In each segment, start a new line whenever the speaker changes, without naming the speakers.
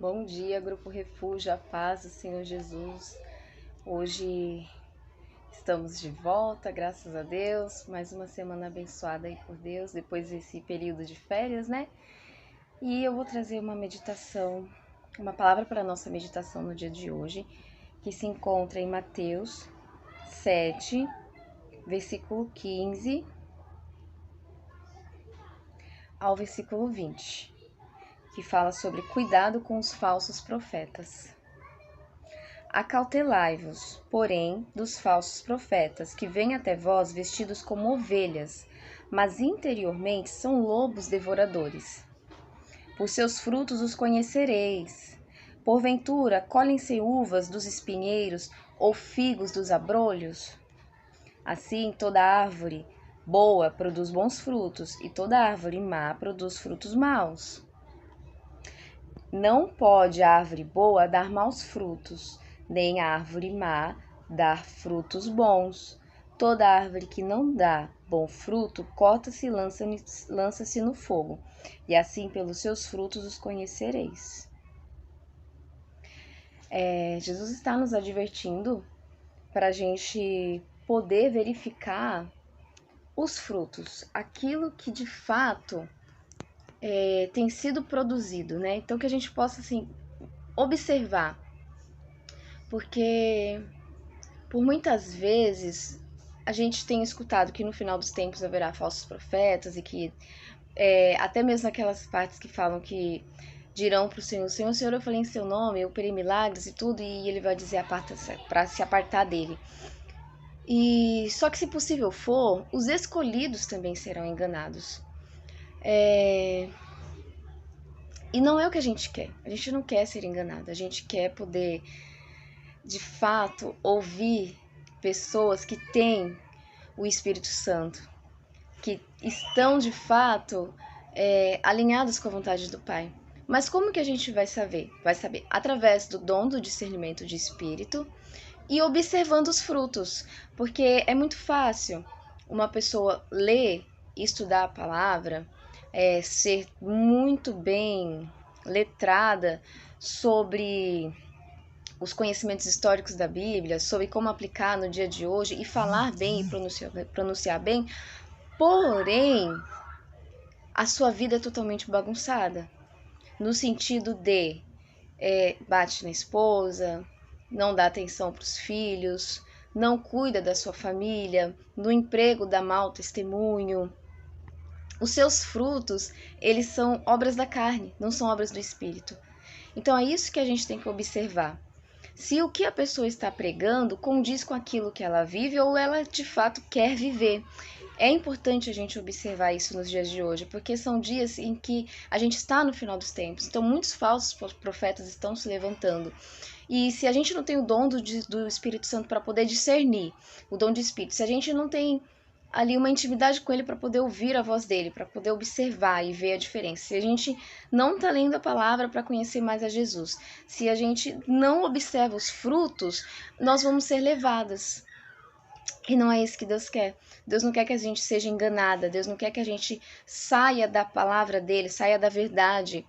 Bom dia, Grupo Refúgio, a paz do Senhor Jesus. Hoje estamos de volta, graças a Deus. Mais uma semana abençoada aí por Deus, depois desse período de férias, né? E eu vou trazer uma meditação, uma palavra para a nossa meditação no dia de hoje, que se encontra em Mateus 7, versículo 15 ao versículo 20, que fala sobre cuidado com os falsos profetas. Acautelai-vos, porém, dos falsos profetas, que vêm até vós vestidos como ovelhas, mas interiormente são lobos devoradores. Por seus frutos os conhecereis. Porventura, colhem-se uvas dos espinheiros ou figos dos abrolhos? Assim, toda árvore boa produz bons frutos, e toda árvore má produz frutos maus. Não pode a árvore boa dar maus frutos, nem a árvore má dar frutos bons. Toda árvore que não dá bom fruto, corta-se e lança-se no fogo. E assim pelos seus frutos os conhecereis. Jesus está nos advertindo para a gente poder verificar os frutos, aquilo que de fato tem sido produzido, né? Então que a gente possa assim observar, porque por muitas vezes a gente tem escutado que no final dos tempos haverá falsos profetas e que até mesmo aquelas partes que falam que dirão para o Senhor, Senhor, eu falei em seu nome, eu operei milagres e tudo, e ele vai dizer para se apartar dele. E só que se possível for, os escolhidos também serão enganados. E não é o que a gente quer. A gente não quer ser enganado. A gente quer poder, de fato, ouvir pessoas que têm o Espírito Santo, que estão, de fato, alinhadas com a vontade do Pai. Mas como que a gente vai saber? Vai saber através do dom do discernimento de espírito e observando os frutos. Porque é muito fácil uma pessoa ler e estudar a palavra, ser muito bem letrada sobre os conhecimentos históricos da Bíblia, sobre como aplicar no dia de hoje e falar bem e pronunciar bem, porém a sua vida é totalmente bagunçada, no sentido de bate na esposa, não dá atenção para os filhos, não cuida da sua família, no emprego dá mau testemunho. Os seus frutos, eles são obras da carne, não são obras do Espírito. Então é isso que a gente tem que observar. Se o que a pessoa está pregando condiz com aquilo que ela vive ou ela de fato quer viver. É importante a gente observar isso nos dias de hoje, porque são dias em que a gente está no final dos tempos. Então muitos falsos profetas estão se levantando. E se a gente não tem o dom do Espírito Santo para poder discernir, o dom de Espírito, se a gente não tem ali uma intimidade com ele para poder ouvir a voz dele, para poder observar e ver a diferença. Se a gente não está lendo a palavra para conhecer mais a Jesus, se a gente não observa os frutos, nós vamos ser levadas. E não é isso que Deus quer. Deus não quer que a gente seja enganada, Deus não quer que a gente saia da palavra dele, saia da verdade.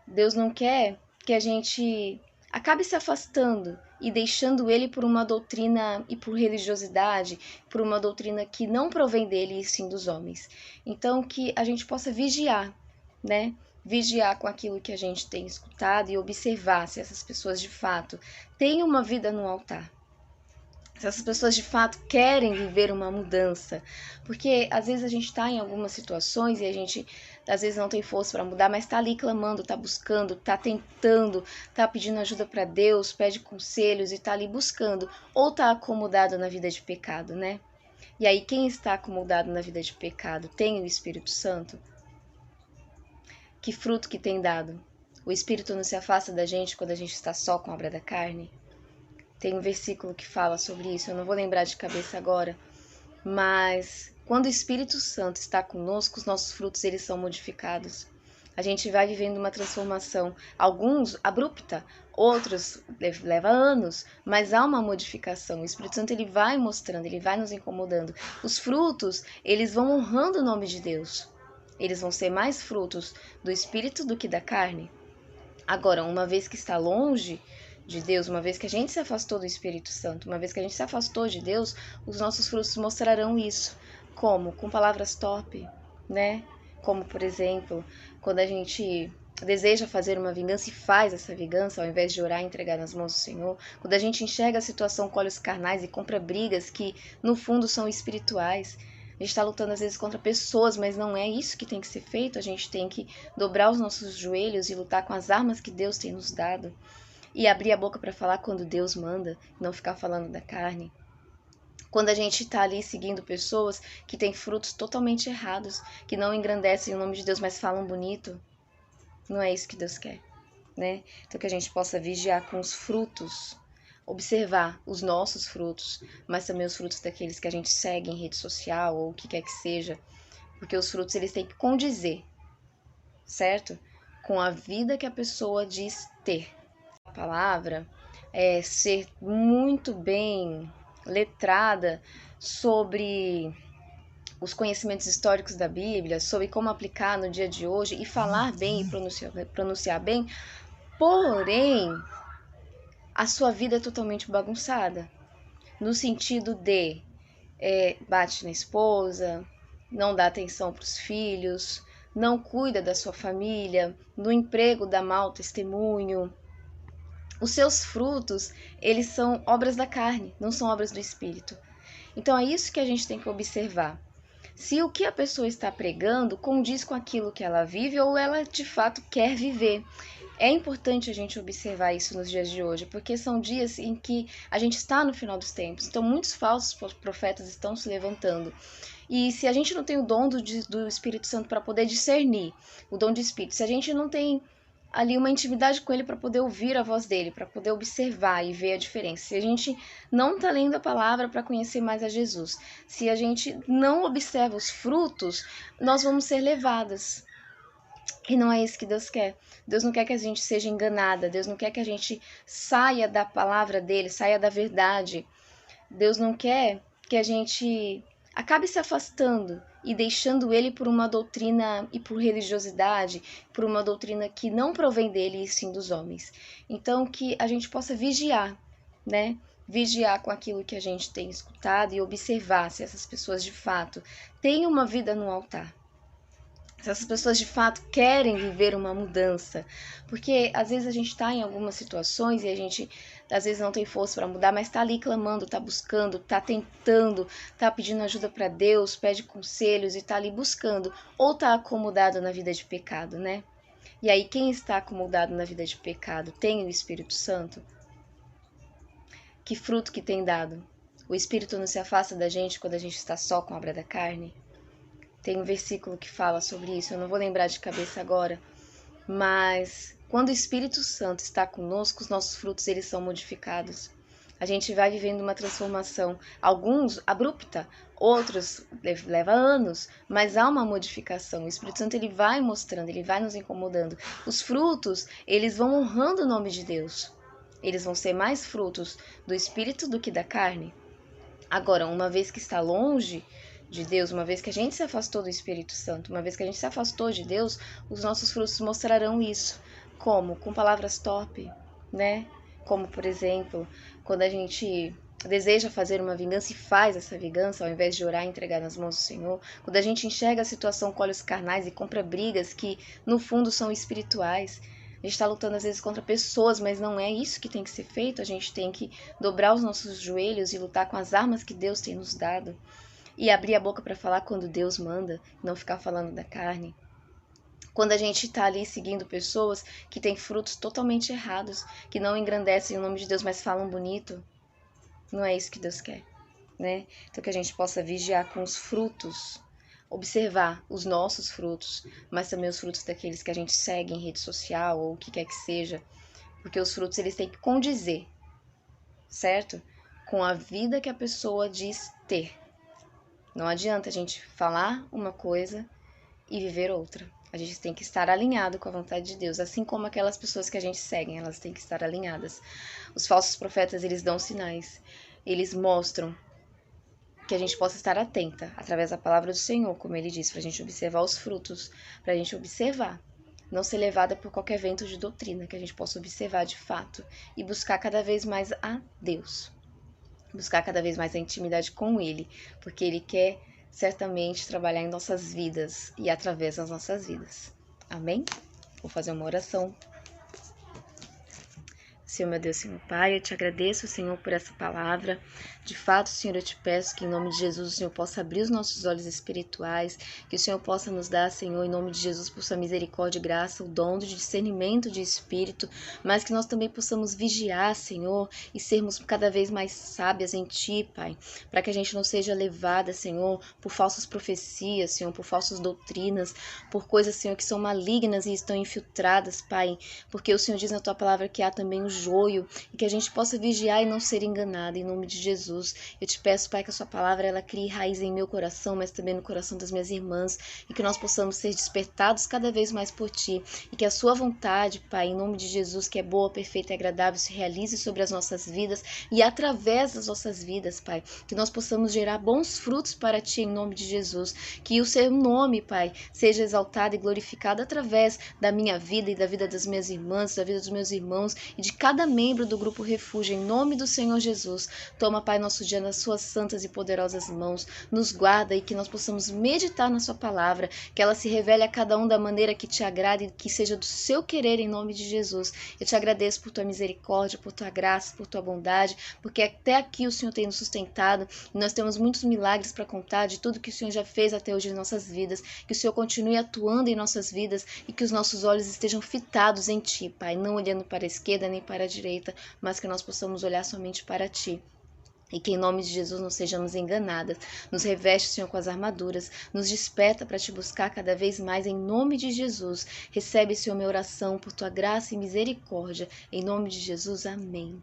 Deus não quer que a gente acabe se afastando e deixando ele por uma doutrina e por religiosidade, por uma doutrina que não provém dele e sim dos homens. Então que a gente possa vigiar, né? Vigiar com aquilo que a gente tem escutado e observar se essas pessoas de fato têm uma vida no altar. Se essas pessoas de fato querem viver uma mudança. Porque às vezes a gente está em algumas situações e a gente às vezes não tem força para mudar, mas está ali clamando, está buscando, está tentando, está pedindo ajuda para Deus, pede conselhos e está ali buscando. Ou está acomodado na vida de pecado, né? E aí quem está acomodado na vida de pecado tem o Espírito Santo? Que fruto que tem dado? O Espírito não se afasta da gente quando a gente está só com a obra da carne? Tem um versículo que fala sobre isso, eu não vou lembrar de cabeça agora, mas quando o Espírito Santo está conosco, os nossos frutos eles são modificados. A gente vai vivendo uma transformação, alguns abrupta, outros leva anos, mas há uma modificação. O Espírito Santo ele vai mostrando, ele vai nos incomodando. Os frutos, eles vão honrando o nome de Deus. Eles vão ser mais frutos do Espírito do que da carne. Agora, uma vez que está longe de Deus, uma vez que a gente se afastou do Espírito Santo, uma vez que a gente se afastou de Deus, os nossos frutos mostrarão isso. Como? Com palavras top, né? Como, por exemplo, quando a gente deseja fazer uma vingança e faz essa vingança, ao invés de orar e entregar nas mãos do Senhor. Quando a gente enxerga a situação com olhos carnais e compra brigas que, no fundo, são espirituais. A gente está lutando às vezes contra pessoas, mas não é isso que tem que ser feito. A gente tem que dobrar os nossos joelhos e lutar com as armas que Deus tem nos dado. E abrir a boca para falar quando Deus manda, não ficar falando da carne. Quando a gente está ali seguindo pessoas que têm frutos totalmente errados, que não engrandecem o nome de Deus, mas falam bonito, não é isso que Deus quer, né? Então que a gente possa vigiar com os frutos, observar os nossos frutos, mas também os frutos daqueles que a gente segue em rede social ou o que quer que seja, porque os frutos eles têm que condizer, certo? Com a vida que a pessoa diz ter. A palavra é ser muito bem letrada sobre os conhecimentos históricos da Bíblia, sobre como aplicar no dia de hoje e falar bem e pronunciar bem, porém, a sua vida é totalmente bagunçada, no sentido de bate na esposa, não dá atenção para os filhos, não cuida da sua família, no emprego dá mau testemunho. Os seus frutos, eles são obras da carne, não são obras do Espírito. Então é isso que a gente tem que observar. Se o que a pessoa está pregando condiz com aquilo que ela vive ou ela de fato quer viver. É importante a gente observar isso nos dias de hoje, porque são dias em que a gente está no final dos tempos. Então muitos falsos profetas estão se levantando. E se a gente não tem o dom do Espírito Santo para poder discernir, o dom de Espírito, se a gente não tem ali uma intimidade com ele para poder ouvir a voz dele, para poder observar e ver a diferença. Se a gente não está lendo a palavra para conhecer mais a Jesus, se a gente não observa os frutos, nós vamos ser levadas. E não é isso que Deus quer. Deus não quer que a gente seja enganada, Deus não quer que a gente saia da palavra dele, saia da verdade. Deus não quer que a gente acabe se afastando e deixando ele por uma doutrina e por religiosidade, por uma doutrina que não provém dele e sim dos homens. Então que a gente possa vigiar, né? Vigiar com aquilo que a gente tem escutado e observar se essas pessoas de fato têm uma vida no altar. Se essas pessoas de fato querem viver uma mudança. Porque às vezes a gente está em algumas situações e a gente às vezes não tem força para mudar, mas está ali clamando, está buscando, está tentando, está pedindo ajuda para Deus, pede conselhos e está ali buscando. Ou está acomodado na vida de pecado, né? E aí quem está acomodado na vida de pecado tem o Espírito Santo? Que fruto que tem dado? O Espírito não se afasta da gente quando a gente está só com a obra da carne? Tem um versículo que fala sobre isso, eu não vou lembrar de cabeça agora, mas quando o Espírito Santo está conosco, os nossos frutos eles são modificados. A gente vai vivendo uma transformação, alguns abrupta, outros leva anos, mas há uma modificação. O Espírito Santo ele vai mostrando, ele vai nos incomodando. Os frutos, eles vão honrando o nome de Deus. Eles vão ser mais frutos do Espírito do que da carne. Agora, uma vez que está longe de Deus, uma vez que a gente se afastou do Espírito Santo, uma vez que a gente se afastou de Deus, os nossos frutos mostrarão isso. Como? Com palavras top, né? Como, por exemplo, quando a gente deseja fazer uma vingança e faz essa vingança, ao invés de orar e entregar nas mãos do Senhor. Quando a gente enxerga a situação com olhos carnais e compra brigas que, no fundo, são espirituais. A gente está lutando às vezes contra pessoas, mas não é isso que tem que ser feito. A gente tem que dobrar os nossos joelhos e lutar com as armas que Deus tem nos dado. E abrir a boca para falar quando Deus manda, não ficar falando da carne. Quando a gente está ali seguindo pessoas que têm frutos totalmente errados, que não engrandecem o nome de Deus, mas falam bonito, não é isso que Deus quer, né? Então que a gente possa vigiar com os frutos, observar os nossos frutos, mas também os frutos daqueles que a gente segue em rede social ou o que quer que seja, porque os frutos eles têm que condizer, certo? Com a vida que a pessoa diz ter. Não adianta a gente falar uma coisa e viver outra. A gente tem que estar alinhado com a vontade de Deus, assim como aquelas pessoas que a gente segue, elas têm que estar alinhadas. Os falsos profetas, eles dão sinais, eles mostram que a gente possa estar atenta através da palavra do Senhor, como ele diz, para a gente observar os frutos, para a gente observar não ser levada por qualquer vento de doutrina, que a gente possa observar de fato e buscar cada vez mais a Deus, buscar cada vez mais a intimidade com Ele, porque Ele quer certamente trabalhar em nossas vidas e através das nossas vidas. Amém? Vou fazer uma oração. Senhor, meu Deus, Senhor Pai, eu te agradeço, Senhor, por essa palavra. De fato, Senhor, eu te peço que em nome de Jesus o Senhor possa abrir os nossos olhos espirituais, que o Senhor possa nos dar, Senhor, em nome de Jesus, por sua misericórdia e graça, o dom de discernimento de espírito, mas que nós também possamos vigiar, Senhor, e sermos cada vez mais sábias em Ti, Pai, para que a gente não seja levada, Senhor, por falsas profecias, Senhor, por falsas doutrinas, por coisas, Senhor, que são malignas e estão infiltradas, Pai, porque o Senhor diz na Tua palavra que há também o joio, e que a gente possa vigiar e não ser enganado, em nome de Jesus. Eu te peço, Pai, que a sua palavra ela crie raiz em meu coração, mas também no coração das minhas irmãs, e que nós possamos ser despertados cada vez mais por Ti, e que a sua vontade, Pai, em nome de Jesus, que é boa, perfeita e agradável, se realize sobre as nossas vidas e através das nossas vidas, Pai, que nós possamos gerar bons frutos para Ti, em nome de Jesus, que o seu nome, Pai, seja exaltado e glorificado através da minha vida e da vida das minhas irmãs, da vida dos meus irmãos e de cada membro do Grupo Refúgio, em nome do Senhor Jesus. Toma, Pai, nosso dia nas suas santas e poderosas mãos, nos guarda e que nós possamos meditar na sua palavra, que ela se revele a cada um da maneira que te agrade e que seja do seu querer, em nome de Jesus. Eu te agradeço por tua misericórdia, por tua graça, por tua bondade, porque até aqui o Senhor tem nos sustentado e nós temos muitos milagres para contar de tudo que o Senhor já fez até hoje em nossas vidas, que o Senhor continue atuando em nossas vidas e que os nossos olhos estejam fitados em Ti, Pai, não olhando para a esquerda nem para a direita, mas que nós possamos olhar somente para Ti. E que em nome de Jesus não sejamos enganadas. Nos reveste, Senhor, com as armaduras. Nos desperta para Te buscar cada vez mais em nome de Jesus. Recebe, Senhor, minha oração por Tua graça e misericórdia. Em nome de Jesus, amém.